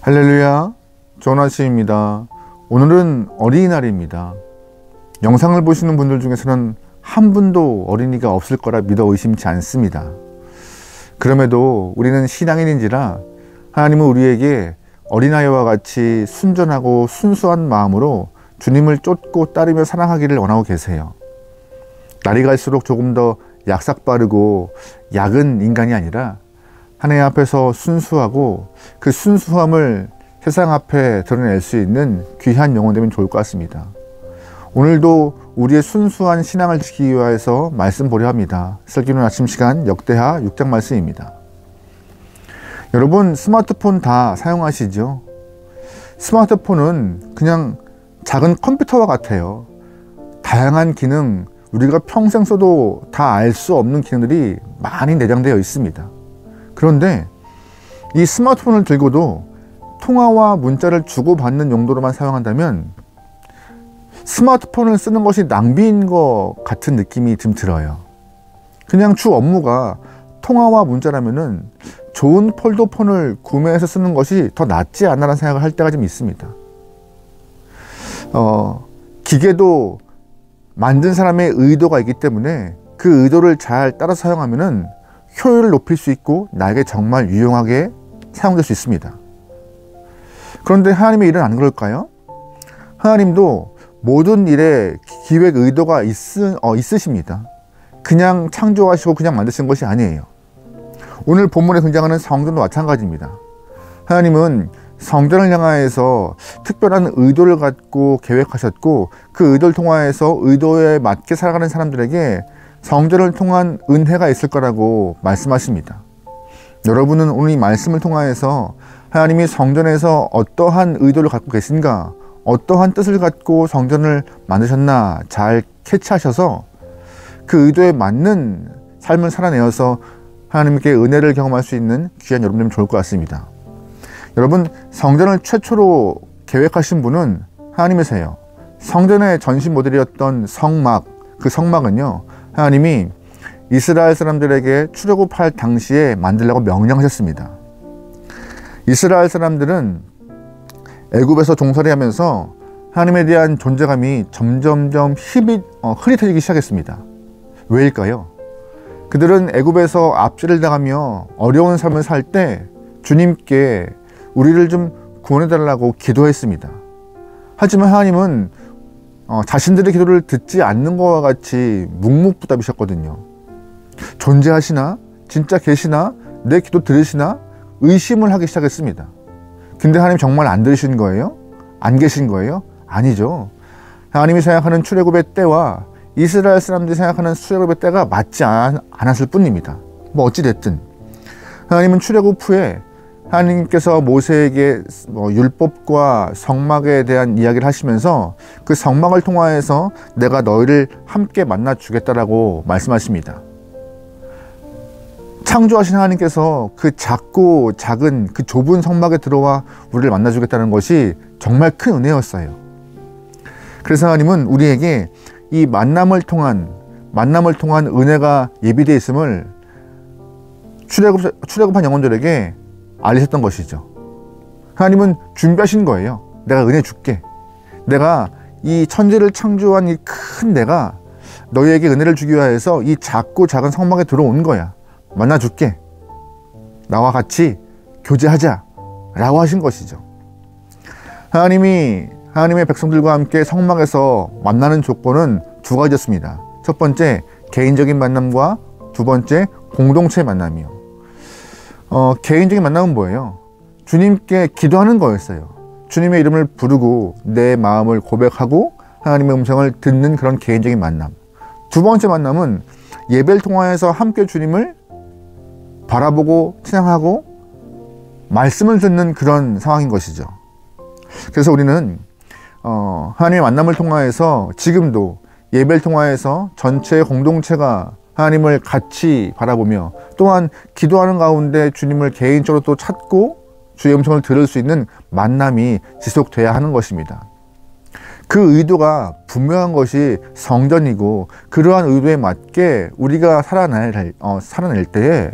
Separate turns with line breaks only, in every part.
할렐루야, 좋은 아침입니다. 오늘은 어린이날입니다. 영상을 보시는 분들 중에서는 한 분도 어린이가 없을 거라 믿어 의심치 않습니다. 그럼에도 우리는 신앙인인지라 하나님은 우리에게 어린아이와 같이 순전하고 순수한 마음으로 주님을 쫓고 따르며 사랑하기를 원하고 계세요. 날이 갈수록 조금 더 약삭빠르고 약은 인간이 아니라 하나님 앞에서 순수하고 그 순수함을 세상 앞에 드러낼 수 있는 귀한 영혼 되면 좋을 것 같습니다. 오늘도 우리의 순수한 신앙을 지키기 위해서 말씀 보려 합니다. 설교는 아침 시간 역대하 6장 말씀입니다. 여러분 스마트폰 다 사용하시죠? 스마트폰은 그냥 작은 컴퓨터와 같아요. 다양한 기능, 우리가 평생 써도 다 알 수 없는 기능들이 많이 내장되어 있습니다. 그런데 이 스마트폰을 들고도 통화와 문자를 주고받는 용도로만 사용한다면 스마트폰을 쓰는 것이 낭비인 것 같은 느낌이 좀 들어요. 그냥 주 업무가 통화와 문자라면은 좋은 폴더폰을 구매해서 쓰는 것이 더 낫지 않나라는 생각을 할 때가 좀 있습니다. 기계도 만든 사람의 의도가 있기 때문에 그 의도를 잘 따라 사용하면은 효율을 높일 수 있고 나에게 정말 유용하게 사용될 수 있습니다. 그런데 하나님의 일은 안 그럴까요? 하나님도 모든 일에 기획 의도가 있으십니다. 그냥 창조하시고 그냥 만드신 것이 아니에요. 오늘 본문에 등장하는 성전도 마찬가지입니다. 하나님은 성전을 향하여서 특별한 의도를 갖고 계획하셨고 그 의도를 통하여서 의도에 맞게 살아가는 사람들에게 성전을 통한 은혜가 있을 거라고 말씀하십니다. 여러분은 오늘 이 말씀을 통하여서 하나님이 성전에서 어떠한 의도를 갖고 계신가, 어떠한 뜻을 갖고 성전을 만드셨나 잘 캐치하셔서 그 의도에 맞는 삶을 살아내어서 하나님께 은혜를 경험할 수 있는 귀한 여러분들이면 좋을 것 같습니다. 여러분, 성전을 최초로 계획하신 분은 하나님이세요. 성전의 전신 모델이었던 성막, 그 성막은요, 하나님이 이스라엘 사람들에게 출애굽할 당시에 만들라고 명령하셨습니다. 이스라엘 사람들은 애굽에서 종살이 하면서 하나님에 대한 존재감이 점점점 흐릿해지기 시작했습니다. 왜일까요? 그들은 애굽에서 압제를 당하며 어려운 삶을 살 때 주님께 우리를 좀 구원해달라고 기도했습니다. 하지만 하나님은 자신들의 기도를 듣지 않는 것과 같이 묵묵부답이셨거든요. 존재하시나? 진짜 계시나? 내 기도 들으시나? 의심을 하기 시작했습니다. 근데 하나님 정말 안 들으신 거예요? 안 계신 거예요? 아니죠. 하나님이 생각하는 출애굽의 때와 이스라엘 사람들이 생각하는 출애굽의 때가 맞지 않았을 뿐입니다. 뭐 어찌됐든 하나님은 출애굽 후에 하나님께서 모세에게 율법과 성막에 대한 이야기를 하시면서 그 성막을 통하여서 내가 너희를 함께 만나 주겠다라고 말씀하십니다. 창조하신 하나님께서 그 작고 작은 그 좁은 성막에 들어와 우리를 만나 주겠다는 것이 정말 큰 은혜였어요. 그래서 하나님은 우리에게 이 만남을 통한 은혜가 예비되어 있음을 출애굽한 영혼들에게 알리셨던 것이죠. 하나님은 준비하신 거예요. 내가 은혜 줄게. 내가 이 천지를 창조한 이 큰 내가 너희에게 은혜를 주기 위해서 이 작고 작은 성막에 들어온 거야. 만나줄게. 나와 같이 교제하자 라고 하신 것이죠. 하나님의 백성들과 함께 성막에서 만나는 조건은 두 가지였습니다. 첫 번째, 개인적인 만남과 두 번째, 공동체의 만남이요. 개인적인 만남은 뭐예요? 주님께 기도하는 거였어요. 주님의 이름을 부르고 내 마음을 고백하고 하나님의 음성을 듣는 그런 개인적인 만남. 두 번째 만남은 예배를 통하여서 함께 주님을 바라보고 찬양하고 말씀을 듣는 그런 상황인 것이죠. 그래서 우리는 하나님의 만남을 통하여서 지금도 예배를 통하여서 전체 공동체가 하나님을 같이 바라보며 또한 기도하는 가운데 주님을 개인적으로 또 찾고 주의 음성을 들을 수 있는 만남이 지속돼야 하는 것입니다. 그 의도가 분명한 것이 성전이고 그러한 의도에 맞게 우리가 살아낼 때에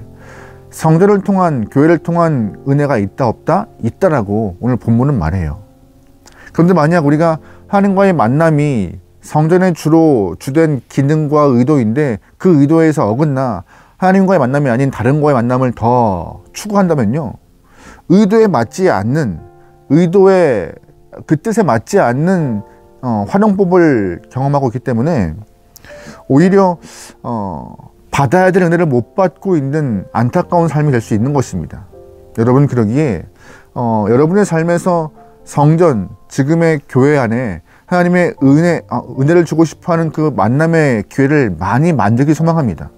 성전을 통한, 교회를 통한 은혜가 있다 없다? 있다라고 오늘 본문은 말해요. 그런데 만약 우리가 하나님과의 만남이 성전의 주된 기능과 의도인데 그 의도에서 어긋나 하나님과의 만남이 아닌 다른 과의 만남을 더 추구한다면요, 의도에 맞지 않는, 의도의 그 뜻에 맞지 않는 활용법을 경험하고 있기 때문에 오히려 받아야 될 은혜를 못 받고 있는 안타까운 삶이 될 수 있는 것입니다. 여러분, 그러기에 여러분의 삶에서 성전, 지금의 교회 안에 하나님의 은혜를 주고 싶어하는 그 만남의 기회를 많이 만들기 소망합니다.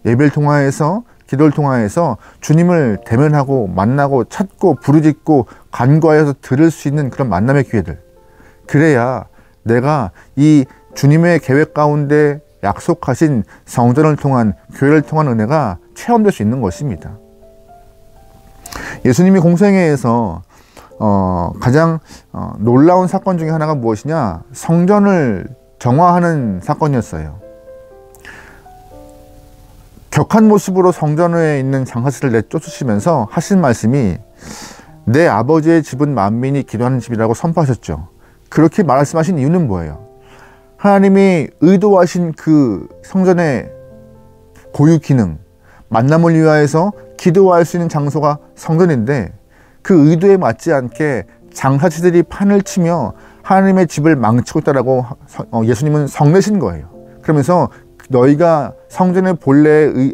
예배를 통하여서, 기도를 통하여서 주님을 대면하고 만나고 찾고 부르짖고 간구하여서 들을 수 있는 그런 만남의 기회들, 그래야 내가 이 주님의 계획 가운데 약속하신 성전을 통한, 교회를 통한 은혜가 체험될 수 있는 것입니다. 예수님이 공생애에서 가장 놀라운 사건 중에 하나가 무엇이냐? 성전을 정화하는 사건이었어요. 격한 모습으로 성전에 있는 장사들을 내쫓으시면서 하신 말씀이 내 아버지의 집은 만민이 기도하는 집이라고 선포하셨죠. 그렇게 말씀하신 이유는 뭐예요? 하나님이 의도하신 그 성전의 고유 기능, 만남을 위하여서 기도할 수 있는 장소가 성전인데 그 의도에 맞지 않게 장사치들이 판을 치며 하나님의 집을 망치고 있다라고 예수님은 성내신 거예요. 그러면서 너희가 성전의 본래의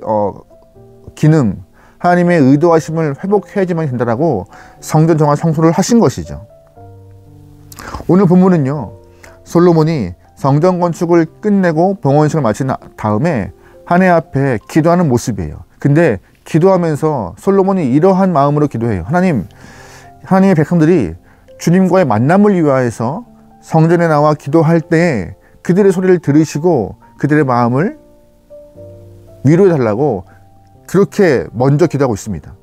기능, 하나님의 의도하심을 회복해야지만 된다라고 성전 정화 성소를 하신 것이죠. 오늘 본문은요, 솔로몬이 성전 건축을 끝내고 봉헌식을 마친 다음에 하나님 앞에 기도하는 모습이에요. 근데 기도하면서 솔로몬이 이러한 마음으로 기도해요. 하나님의 백성들이 주님과의 만남을 위하여서 성전에 나와 기도할 때 그들의 소리를 들으시고 그들의 마음을 위로해 달라고 그렇게 먼저 기도하고 있습니다.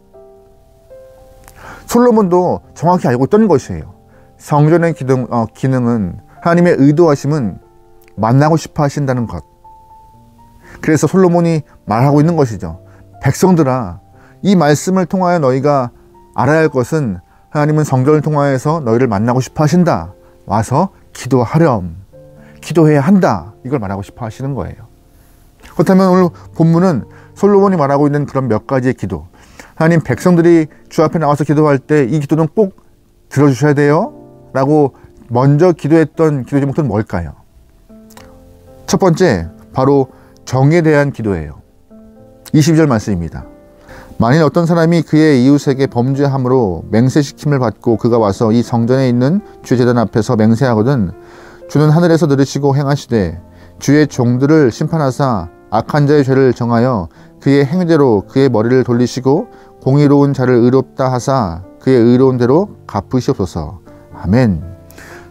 솔로몬도 정확히 알고 있던 것이에요. 성전의 기능은, 하나님의 의도하심은 만나고 싶어 하신다는 것. 그래서 솔로몬이 말하고 있는 것이죠. 백성들아, 이 말씀을 통하여 너희가 알아야 할 것은 하나님은 성전을 통하여서 너희를 만나고 싶어 하신다. 와서 기도하렴. 기도해야 한다. 이걸 말하고 싶어 하시는 거예요. 그렇다면 오늘 본문은 솔로몬이 말하고 있는 그런 몇 가지의 기도, 하나님, 백성들이 주 앞에 나와서 기도할 때 이 기도는 꼭 들어주셔야 돼요 라고 먼저 기도했던 기도 제목들은 뭘까요? 첫 번째, 바로 정에 대한 기도예요. 22절 말씀입니다. 만일 어떤 사람이 그의 이웃에게 범죄함으로 맹세시킴을 받고 그가 와서 이 성전에 있는 주의 제단 앞에서 맹세하거든 주는 하늘에서 들으시고 행하시되 주의 종들을 심판하사 악한 자의 죄를 정하여 그의 행위대로 그의 머리를 돌리시고 공의로운 자를 의롭다 하사 그의 의로운 대로 갚으시옵소서. 아멘.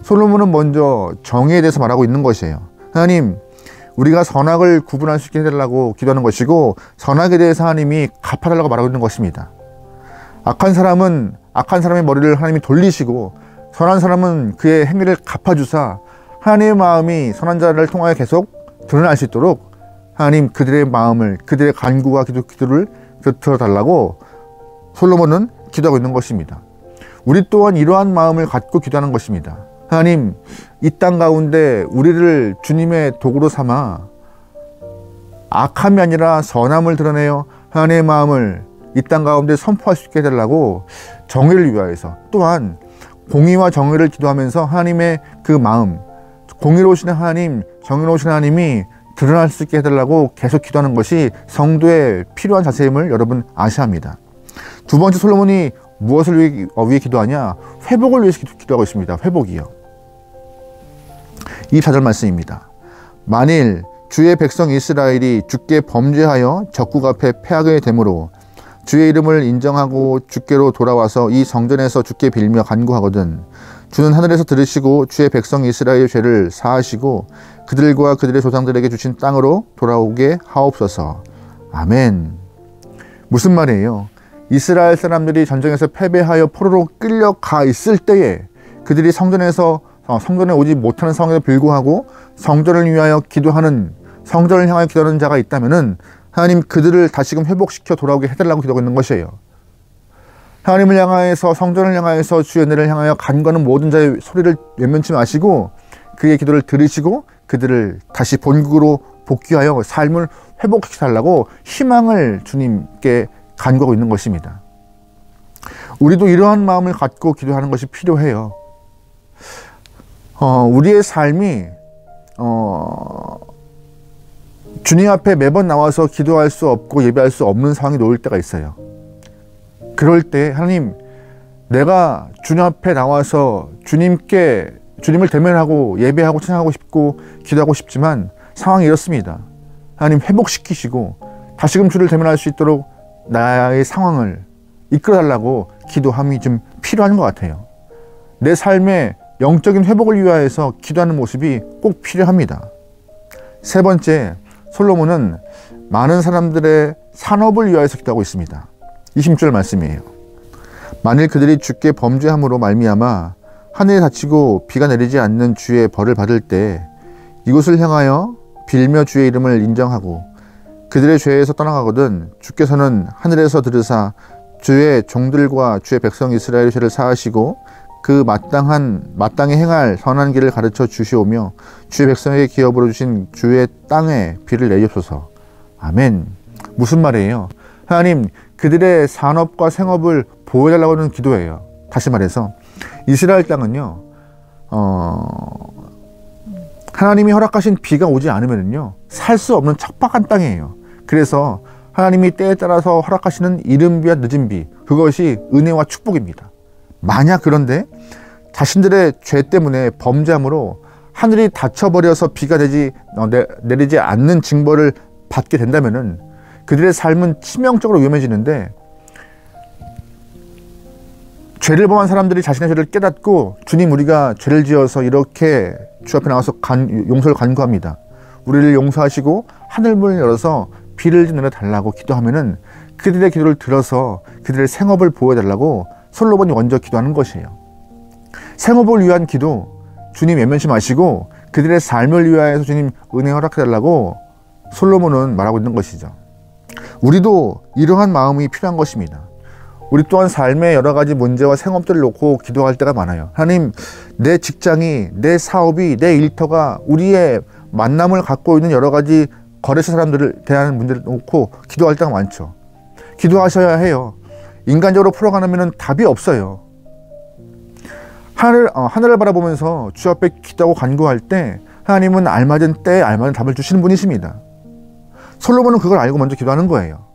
솔로몬은 먼저 정의에 대해서 말하고 있는 것이에요. 하나님, 우리가 선악을 구분할 수 있게 해달라고 기도하는 것이고 선악에 대해서 하나님이 갚아달라고 말하고 있는 것입니다. 악한 사람의 머리를 하나님이 돌리시고 선한 사람은 그의 행위를 갚아주사 하나님의 마음이 선한 자를 통하여 계속 드러날 수 있도록 하나님, 그들의 마음을, 그들의 간구와 기도를 들어달라고 솔로몬은 기도하고 있는 것입니다. 우리 또한 이러한 마음을 갖고 기도하는 것입니다. 하나님, 이 땅 가운데 우리를 주님의 도구로 삼아 악함이 아니라 선함을 드러내어 하나님의 마음을 이 땅 가운데 선포할 수 있게 해달라고 정의를 위하여서, 또한 공의와 정의를 기도하면서 하나님의 그 마음, 공의로우신 하나님, 정의로우신 하나님이 드러날 수 있게 해달라고 계속 기도하는 것이 성도의 필요한 자세임을 여러분 아셔야 합니다. 두 번째, 솔로몬이 무엇을 위해 기도하냐? 회복을 위해서 기도하고 있습니다. 회복이요. 24절 말씀입니다. 만일 주의 백성 이스라엘이 주께 범죄하여 적국 앞에 패하게 되므로 주의 이름을 인정하고 주께로 돌아와서 이 성전에서 주께 빌며 간구하거든 주는 하늘에서 들으시고 주의 백성 이스라엘의 죄를 사하시고 그들과 그들의 조상들에게 주신 땅으로 돌아오게 하옵소서. 아멘. 무슨 말이에요? 이스라엘 사람들이 전쟁에서 패배하여 포로로 끌려가 있을 때에 그들이 성전에 오지 못하는 상황에도 불구하고 성전을 위하여 기도하는, 성전을 향하여 기도하는 자가 있다면은 하나님 그들을 다시금 회복시켜 돌아오게 해달라고 기도하고 있는 것이에요. 하나님을 향하여서, 성전을 향하여서, 주의 은혜를 향하여 간구하는 모든 자의 소리를 외면치 마시고 그의 기도를 들으시고 그들을 다시 본국으로 복귀하여 삶을 회복시켜달라고 희망을 주님께 간구하고 있는 것입니다. 우리도 이러한 마음을 갖고 기도하는 것이 필요해요. 우리의 삶이 주님 앞에 매번 나와서 기도할 수 없고 예배할 수 없는 상황이 놓일 때가 있어요. 그럴 때 하나님, 내가 주님 앞에 나와서 주님을 대면하고 예배하고 찬양하고 싶고 기도하고 싶지만 상황이 이렇습니다. 하나님 회복시키시고 다시금 주를 대면할 수 있도록 나의 상황을 이끌어달라고 기도함이 좀 필요한 것 같아요. 내 삶의 영적인 회복을 위하여서 기도하는 모습이 꼭 필요합니다. 세 번째, 솔로몬은 많은 사람들의 산업을 위하여서 기도하고 있습니다. 20절 말씀이에요. 만일 그들이 주께 범죄함으로 말미암아 하늘이 닫히고 비가 내리지 않는 주의 벌을 받을 때 이곳을 향하여 빌며 주의 이름을 인정하고 그들의 죄에서 떠나가거든 주께서는 하늘에서 들으사 주의 종들과 주의 백성 이스라엘의 죄를 사하시고 그 마땅히 행할 선한 길을 가르쳐 주시오며 주의 백성에게 기업으로 주신 주의 땅에 비를 내리옵소서. 아멘. 무슨 말이에요? 하나님, 그들의 산업과 생업을 보호해달라고 하는 기도예요. 다시 말해서 이스라엘 땅은요, 하나님이 허락하신 비가 오지 않으면요 살 수 없는 척박한 땅이에요. 그래서 하나님이 때에 따라서 허락하시는 이른 비와 늦은 비, 그것이 은혜와 축복입니다. 만약 그런데 자신들의 죄 때문에 범죄함으로 하늘이 닫혀버려서 비가 내리지 않는 징벌을 받게 된다면은 그들의 삶은 치명적으로 위험해지는데, 죄를 범한 사람들이 자신의 죄를 깨닫고 주님, 우리가 죄를 지어서 이렇게 주 앞에 나와서 용서를 간구합니다. 우리를 용서하시고 하늘문을 열어서 비를 내려달라고 기도하면은 그들의 기도를 들어서 그들의 생업을 보호해달라고 솔로몬이 먼저 기도하는 것이에요. 생업을 위한 기도, 주님 외면치 마시고 그들의 삶을 위하여서 주님 은혜 허락해달라고 솔로몬은 말하고 있는 것이죠. 우리도 이러한 마음이 필요한 것입니다. 우리 또한 삶의 여러 가지 문제와 생업들을 놓고 기도할 때가 많아요. 하나님, 내 직장이, 내 사업이, 내 일터가, 우리의 만남을 갖고 있는 여러 가지 거래처 사람들을 대하는 문제를 놓고 기도할 때가 많죠. 기도하셔야 해요. 인간적으로 풀어가면 답이 없어요. 하늘을 바라보면서 주 앞에 기도하고 간구할 때 하나님은 알맞은 때에 알맞은 답을 주시는 분이십니다. 솔로몬은 그걸 알고 먼저 기도하는 거예요.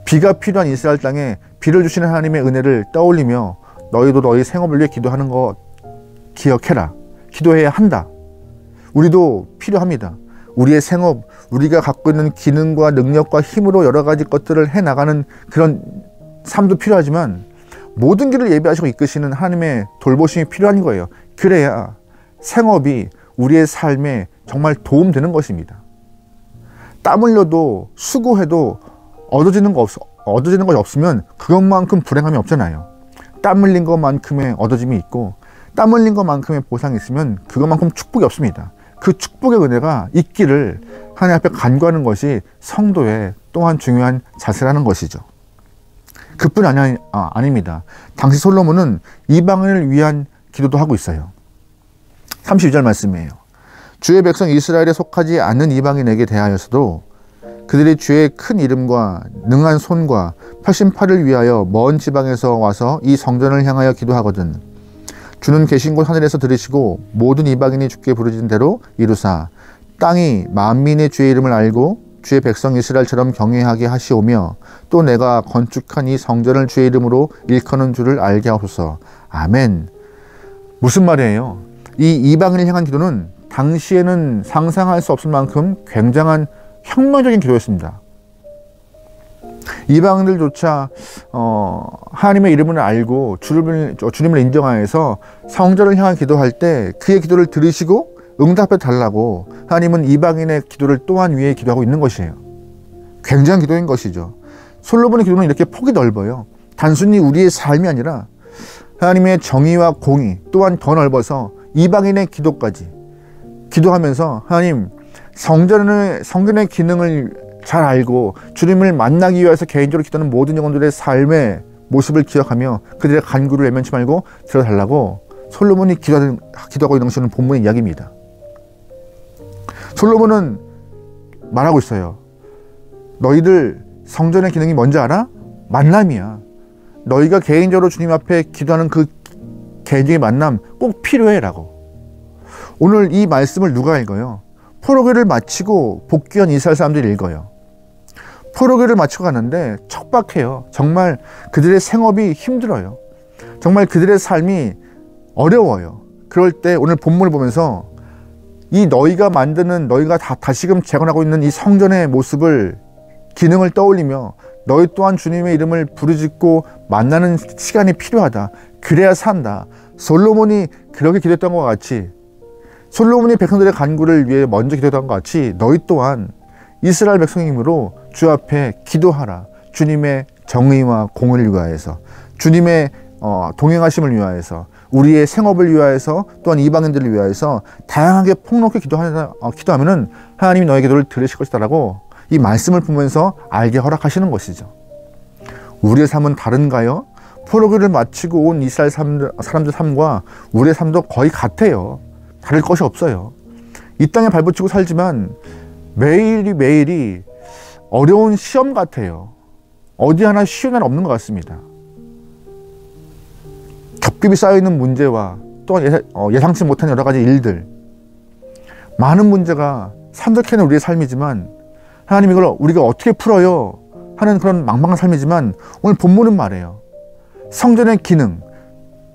비가 필요한 이스라엘 땅에 비를 주시는 하나님의 은혜를 떠올리며 너희도 너희 생업을 위해 기도하는 거 기억해라. 기도해야 한다. 우리도 필요합니다. 우리의 생업, 우리가 갖고 있는 기능과 능력과 힘으로 여러 가지 것들을 해나가는 그런 삶도 필요하지만 모든 길을 예비하시고 이끄시는 하나님의 돌보심이 필요한 거예요. 그래야 생업이 우리의 삶에 정말 도움되는 것입니다. 땀 흘려도 수고해도 얻어지는 것이 없으면 그것만큼 불행함이 없잖아요. 땀 흘린 것만큼의 얻어짐이 있고 땀 흘린 것만큼의 보상이 있으면 그것만큼 축복이 없습니다. 그 축복의 은혜가 있기를 하나님 앞에 간구하는 것이 성도의 또한 중요한 자세라는 것이죠. 그뿐 아닙니다. 당시 솔로몬은 이방인을 위한 기도도 하고 있어요. 32절 말씀이에요. 주의 백성 이스라엘에 속하지 않는 이방인에게 대하여서도 그들이 주의 큰 이름과 능한 손과 펴신 팔을 위하여 먼 지방에서 와서 이 성전을 향하여 기도하거든 주는 계신 곳 하늘에서 들으시고 모든 이방인이 주께 부르짖는 대로 이루사 땅이 만민의 주의 이름을 알고 주의 백성 이스라엘처럼 경외하게 하시오며 또 내가 건축한 이 성전을 주의 이름으로 일컫는 줄을 알게 하옵소서. 아멘. 무슨 말이에요? 이 이방인을 향한 기도는 당시에는 상상할 수 없을 만큼 굉장한 혁명적인 기도였습니다. 이방인들조차 하나님의 이름을 알고 주님을 인정하여서 성전을 향한 기도할 때 그의 기도를 들으시고 응답해 달라고 하나님은 이방인의 기도를 또한 위해 기도하고 있는 것이에요. 굉장한 기도인 것이죠. 솔로몬의 기도는 이렇게 폭이 넓어요. 단순히 우리의 삶이 아니라 하나님의 정의와 공의 또한 더 넓어서 이방인의 기도까지 기도하면서 하나님 성전의 기능을 잘 알고 주님을 만나기 위해서 개인적으로 기도하는 모든 영혼들의 삶의 모습을 기억하며 그들의 간구를 외면치 말고 들어달라고 솔로몬이 기도하고 있는 것은 본문의 이야기입니다. 솔로몬은 말하고 있어요. 너희들 성전의 기능이 뭔지 알아? 만남이야. 너희가 개인적으로 주님 앞에 기도하는 그 개인적인 만남 꼭 필요해 라고. 오늘 이 말씀을 누가 읽어요? 포로기를 마치고 복귀한 이스라엘 사람들이 읽어요. 포로기를 마치고 가는데 척박해요. 정말 그들의 생업이 힘들어요. 정말 그들의 삶이 어려워요. 그럴 때 오늘 본문을 보면서 이 너희가 만드는, 너희가 다시금 재건하고 있는 이 성전의 모습을, 기능을 떠올리며 너희 또한 주님의 이름을 부르짖고 만나는 시간이 필요하다. 그래야 산다. 솔로몬이 그렇게 기도했던 것과 같이, 솔로몬이 백성들의 간구를 위해 먼저 기도했던 것 같이 너희 또한 이스라엘 백성이므로 주 앞에 기도하라. 주님의 정의와 공의를 위하여서, 주님의 동행하심을 위하여서, 우리의 생업을 위하여서, 또한 이방인들을 위하여서 다양하게 폭넓게 기도하면은 하나님이 너의 기도를 들으실 것이다라고 이 말씀을 보면서 알게 허락하시는 것이죠. 우리의 삶은 다른가요? 포로기를 마치고 온 이스라엘 사람들 삶과 우리의 삶도 거의 같아요. 다를 것이 없어요. 이 땅에 발붙이고 살지만 매일이 매일이 어려운 시험 같아요. 어디 하나 쉬운 날 없는 것 같습니다. 겹겹이 쌓여있는 문제와 또한 예상치 못한 여러 가지 일들, 많은 문제가 산적해는 우리의 삶이지만 하나님 이걸 우리가 어떻게 풀어요? 하는 그런 망망한 삶이지만 오늘 본문은 말해요. 성전의 기능,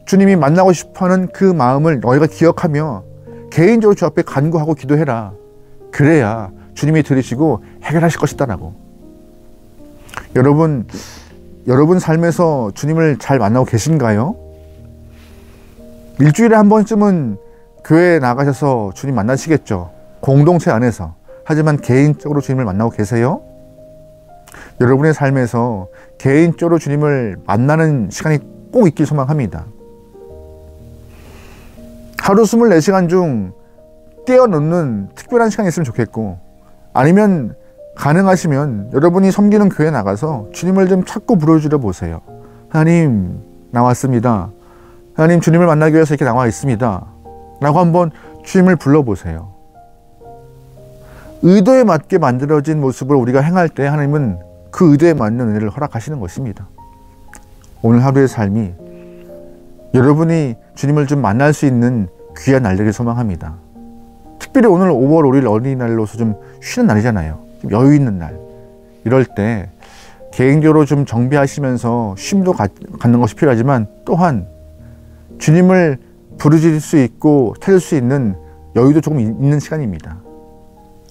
주님이 만나고 싶어하는 그 마음을 너희가 기억하며 개인적으로 주 앞에 간구하고 기도해라. 그래야 주님이 들으시고 해결하실 것이다라고. 여러분 삶에서 주님을 잘 만나고 계신가요? 일주일에 한 번쯤은 교회에 나가셔서 주님 만나시겠죠. 공동체 안에서. 하지만 개인적으로 주님을 만나고 계세요? 여러분의 삶에서 개인적으로 주님을 만나는 시간이 꼭 있길 소망합니다. 하루 24시간 중 떼어놓는 특별한 시간이 있으면 좋겠고, 아니면 가능하시면 여러분이 섬기는 교회에 나가서 주님을 좀 찾고 부르짖어 보세요. 하나님, 나왔습니다. 하나님, 주님을 만나기 위해서 이렇게 나와 있습니다. 라고 한번 주님을 불러보세요. 의도에 맞게 만들어진 모습을 우리가 행할 때 하나님은 그 의도에 맞는 은혜를 허락하시는 것입니다. 오늘 하루의 삶이 여러분이 주님을 좀 만날 수 있는 귀한 날들을 소망합니다. 특별히 오늘 5월 5일 어린이날로서 좀 쉬는 날이잖아요. 좀 여유 있는 날. 이럴 때 개인적으로 좀 정비하시면서 쉼도 갖는 것이 필요하지만 또한 주님을 부르짖을 수 있고 찾을 수 있는 여유도 조금 있는 시간입니다.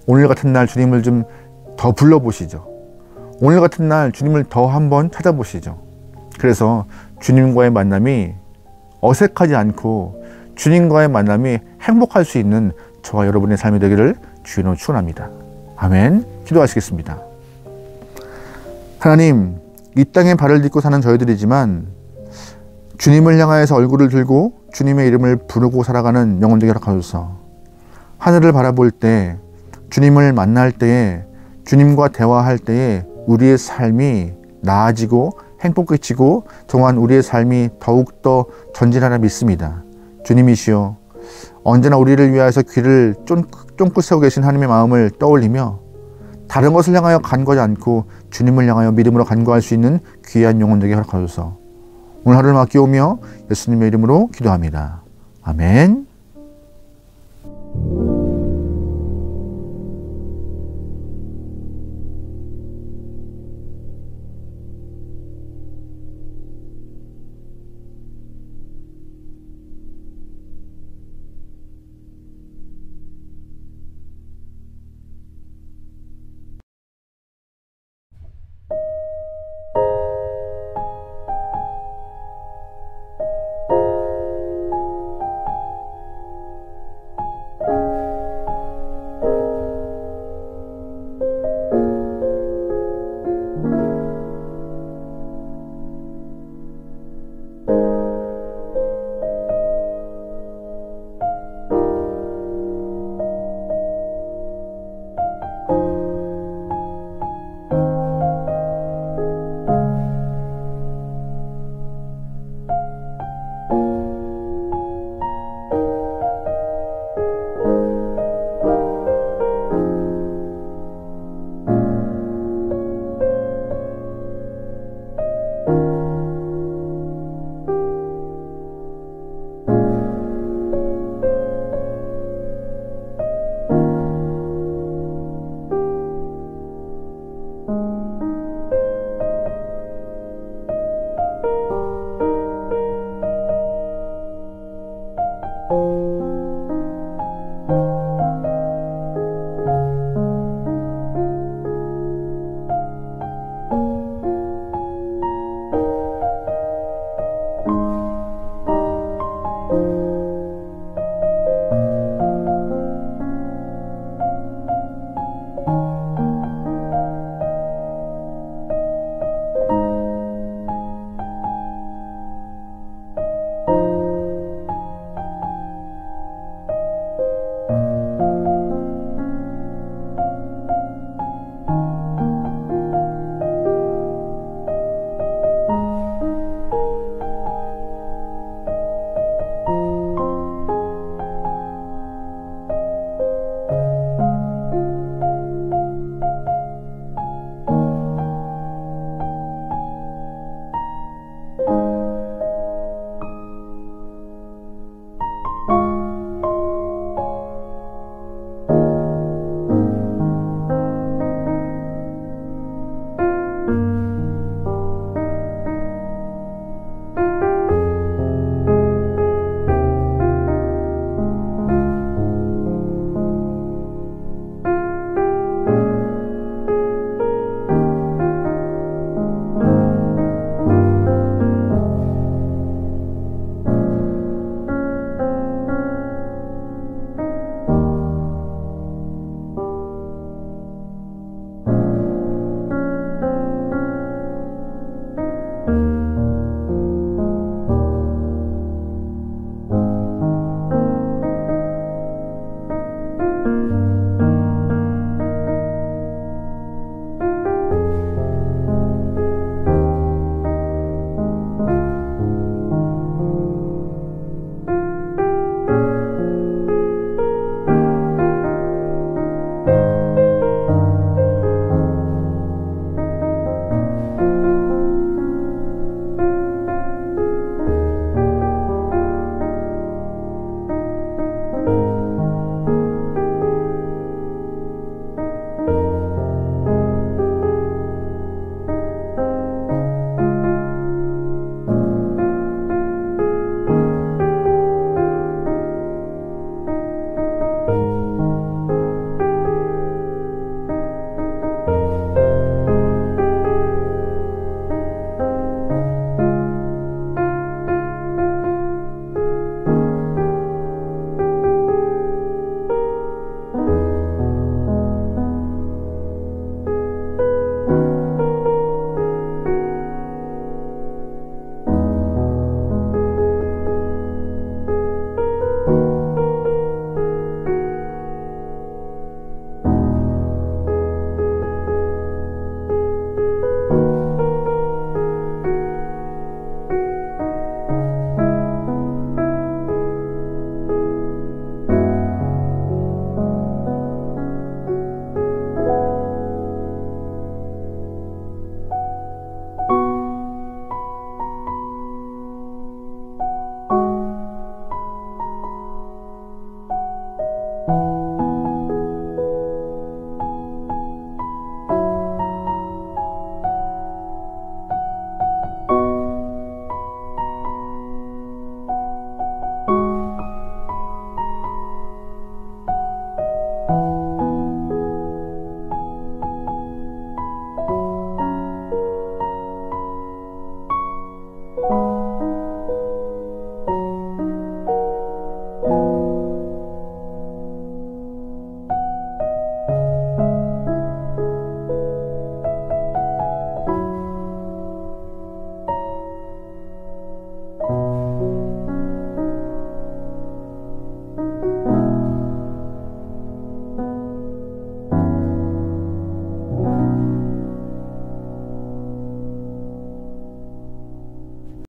오늘 같은 날 주님을 좀 더 불러보시죠. 오늘 같은 날 주님을 더 한번 찾아보시죠. 그래서 주님과의 만남이 어색하지 않고 주님과의 만남이 행복할 수 있는 저와 여러분의 삶이 되기를 주님으로 축원합니다. 아멘. 기도하시겠습니다. 하나님, 이 땅에 발을 딛고 사는 저희들이지만 주님을 향하여서 얼굴을 들고 주님의 이름을 부르고 살아가는 영혼 되게 하소서. 하늘을 바라볼 때, 주님을 만날 때에, 주님과 대화할 때에 우리의 삶이 나아지고 행복해지고 또한 우리의 삶이 더욱더 전진하라 믿습니다. 주님이시여, 언제나 우리를 위하여서 귀를 쫑긋 세우고 계신 하나님의 마음을 떠올리며 다른 것을 향하여 간구하지 않고 주님을 향하여 믿음으로 간구할 수 있는 귀한 영혼 되게 허락하소서. 오늘 하루를 맡기오며 예수님의 이름으로 기도합니다. 아멘.